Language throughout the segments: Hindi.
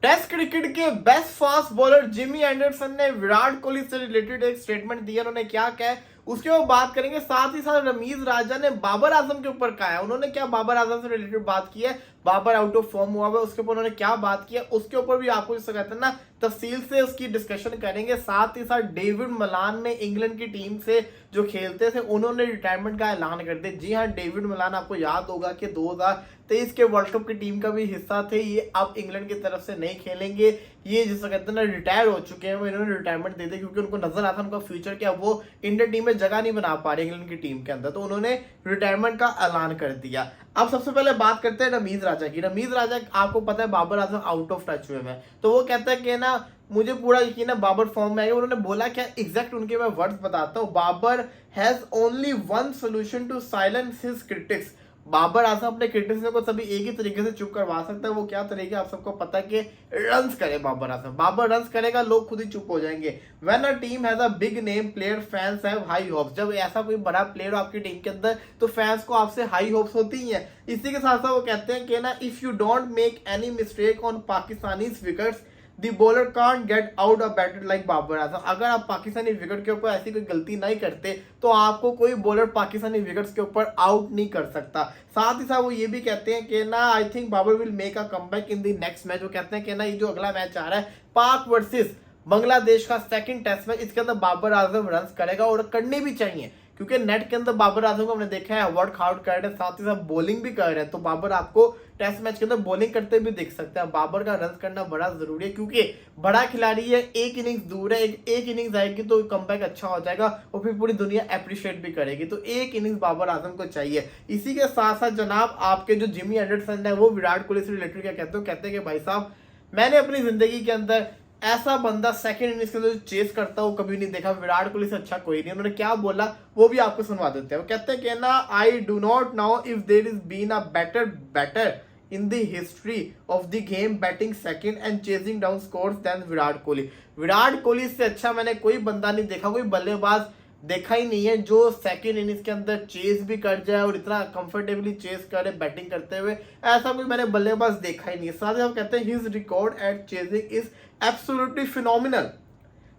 टेस्ट क्रिकेट के best fast bowler Jimmy Anderson ने विराट कोहली से रिलेटेड एक स्टेटमेंट दिया। उन्होंने क्या कहा है उसके ऊपर बात करेंगे। साथ ही साथ रमीज राजा ने बाबर आजम के ऊपर कहा है, उन्होंने क्या बाबर आजम से रिलेटेड बात की है, बाबर आउट ऑफ फॉर्म हुआ है उसके ऊपर उन्होंने क्या बात की है, उसके ऊपर भी आपको जिससे कहते हैं ना तफसील से उसकी डिस्कशन करेंगे। साथ ही साथ डेविड मलान ने इंग्लैंड की टीम से जो खेलते थे उन्होंने रिटायरमेंट का ऐलान कर दिया। जी हाँ, डेविड मलान आपको याद होगा कि 2023 के वर्ल्ड कप की टीम का भी हिस्सा थे। ये अब इंग्लैंड की तरफ से नहीं खेलेंगे, ये जिसे कहते हैं ना रिटायर हो चुके हैं, वो इन्होंने रिटायरमेंट दे दी क्योंकि उनको नजर आता उनका फ्यूचर क्या वो इंडियन टीम में जगह नहीं बना पा रहे इंग्लैंड की टीम के अंदर, तो उन्होंने रिटायरमेंट का ऐलान कर दिया। अब सबसे पहले बात करते हैं रमीज राजा की। रमीज राजा आपको पता है Babar Azam out of touch हुए हैं, तो वो कहता है कि ना मुझे पूरा यकीन है बाबर फॉर्म में आएगा। उन्होंने बोला क्या एग्जैक्ट उनके मैं वर्ड्स बताता हूँ, Babar has only one solution to silence his critics. Babar Azam अपने क्रिटिक्स को सभी एक ही तरीके से चुप करवा सकता है। वो क्या तरीके आप सबको पता है कि रन्स करे बाबर आजम। बाबर रन्स करेगा लोग खुद ही चुप हो जाएंगे। When a team has a big name player fans have high hopes. जब ऐसा कोई बड़ा प्लेयर हो आपकी टीम के अंदर तो फैंस को आपसे हाई होप्स होती ही है। इसी के साथ साथ वो कहते हैं कि ना if you don't make any mistake on Pakistani wickets the bowler can't get out of batter like Babar Azam. अगर आप पाकिस्तानी विकेट के ऊपर ऐसी कोई गलती नहीं करते तो आपको कोई बॉलर पाकिस्तानी विकेट्स के ऊपर आउट नहीं कर सकता। साथ ही साथ वो ये भी कहते हैं कि ना I think Babar will make a comeback in the next match. वो कहते हैं कि ना ये जो अगला मैच आ रहा है पाक वर्सेस बांग्लादेश का सेकंड टेस्ट मैच, इसके अंदर बाबर आजम रन करेगा और करने भी चाहिए क्योंकि नेट के अंदर बाबर आजम को हमने देखा है वर्क आउट कर रहे हैं, साथ ही साथ बॉलिंग भी कर रहे हैं। तो बाबर आपको टेस्ट मैच के अंदर बॉलिंग करते भी दिख सकते हैं। बाबर का रन करना बड़ा जरूरी है क्योंकि बड़ा खिलाड़ी है, एक इनिंग्स दूर है, एक इनिंग्स आएगी तो कमबैक अच्छा हो जाएगा और फिर पूरी दुनिया अप्रिशिएट भी करेगी। तो एक इनिंग्स बाबर आजम को चाहिए। इसी के साथ साथ जनाब आपके जो जिमी एंडरसन है वो विराट कोहली से रिलेटेड क्या कहते हो, कहते हैं कि भाई साहब मैंने अपनी जिंदगी के अंदर ऐसा बंदा सेकंड इनिंग्स के अंदर चेस करता हूँ कभी नहीं देखा, विराट कोहली से अच्छा कोई नहीं। उन्होंने क्या बोला वो भी आपको सुनवा देते हैं। वो कहते हैं कि ना I do not know if there is been a better batter in the history of the game batting second and chasing down scores than Virat Kohli. Virat Kohli से अच्छा मैंने कोई बंदा नहीं देखा, कोई बल्लेबाज देखा ही नहीं है जो सेकंड इनिंग्स के अंदर चेस भी कर जाए और इतना कंफर्टेबली चेस करे बैटिंग करते हुए, ऐसा कोई मैंने बल्लेबाज देखा ही नहीं है। साथ ही हम कहते हैं his record eight chasing is absolutely phenomenal.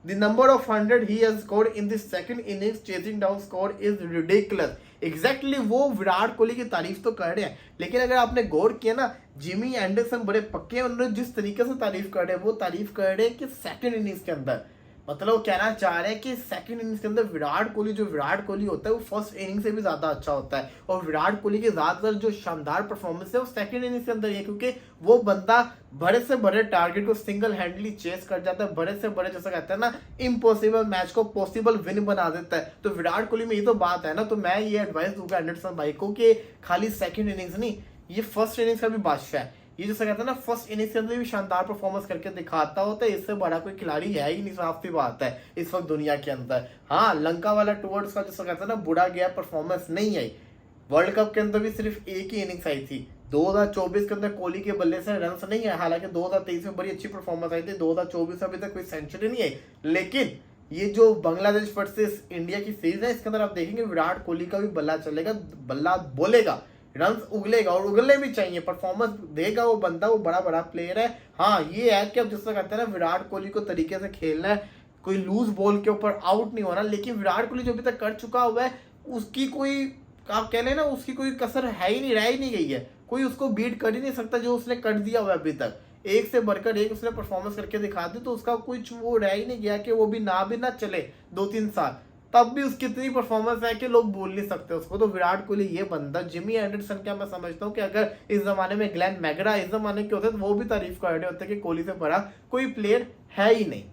The number of 100 he has scored in the second innings chasing down score is ridiculous. Exactly वो विराट कोहली की तारीफ तो कर रहे हैं, लेकिन अगर आपने गौर किया ना जिमी एंडरसन बड़े पक्के हैं, उन्होंने जिस तरीके से तारीफ कर रहे हैं वो तारीफ कर रहे हैं कि सेकंड इनिंग्स के अंदर मतलब वो कहना चाह रहे हैं कि सेकंड इनिंग्स के अंदर विराट कोहली जो विराट कोहली होता है वो फर्स्ट इनिंग से भी ज्यादा अच्छा होता है और विराट कोहली की ज्यादातर जो शानदार परफॉर्मेंस है वो सेकंड इनिंग्स के अंदर है क्योंकि वो बंदा बड़े से बड़े टारगेट को सिंगल हैंडली चेस कर जाता है, बड़े से बड़े जैसा कहते हैं ना इम्पॉसिबल मैच को पॉसिबल विन बना देता है। तो विराट कोहली में ये तो बात है ना, तो मैं ये एडवाइस दूंगा एंडरसन भाई को कि खाली सेकंड इनिंग्स नहीं, ये फर्स्ट इनिंग्स का भी बादशाह है। ये जैसा कहते हैं ना फर्स्ट इनिंग्स के अंदर भी शानदार परफॉर्मेंस करके दिखाता होता है, इससे बड़ा कोई खिलाड़ी है ही नहीं, साफ सी बात है इस वक्त दुनिया के अंदर। हाँ, लंका वाला टूवर्ड्स का जैसा कहते हैं ना बुरा गया परफॉर्मेंस नहीं आई। वर्ल्ड कप के अंदर भी सिर्फ एक ही इनिंग्स आई थी, 2024 के अंदर कोहली के बल्ले से रन नहीं आए, हालांकि 2023 में बड़ी अच्छी परफॉर्मेंस आई थी, 2024 में अभी तक कोई सेंचुरी नहीं आई। लेकिन ये जो बांग्लादेश वर्सेस इंडिया की सीरीज है इसके अंदर आप देखेंगे विराट कोहली का भी बल्ला चलेगा, बल्ला बोलेगा, रन उगलेगा और उगलने भी चाहिए, परफॉर्मेंस देगा वो बंदा, वो बड़ा बड़ा प्लेयर है। हाँ, ये है कि अब जिससे कहते हैं ना विराट कोहली को तरीके से खेलना है, कोई लूज बॉल के ऊपर आउट नहीं होना। लेकिन विराट कोहली जो अभी तक कर चुका हुआ है उसकी कोई आप कह लेना उसकी कोई कसर है ही नहीं, रह ही नहीं गई है, कोई उसको बीट कर ही नहीं सकता जो उसने कर दिया हुआ है अभी तक। एक से बढ़कर एक उसने परफॉर्मेंस करके दिखा दी, तो उसका कुछ वो रह ही नहीं गया कि वो भी ना चले 2-3 साल, तब भी उसकी इतनी परफॉर्मेंस है कि लोग बोल नहीं सकते उसको। तो विराट कोहली ये बंदा जिमी एंडरसन क्या मैं समझता हूँ कि अगर इस जमाने में ग्लेन मैगरा इस जमाने के होते तो वो भी तारीफ कर रहे होते कि कोहली से बड़ा कोई प्लेयर है ही नहीं।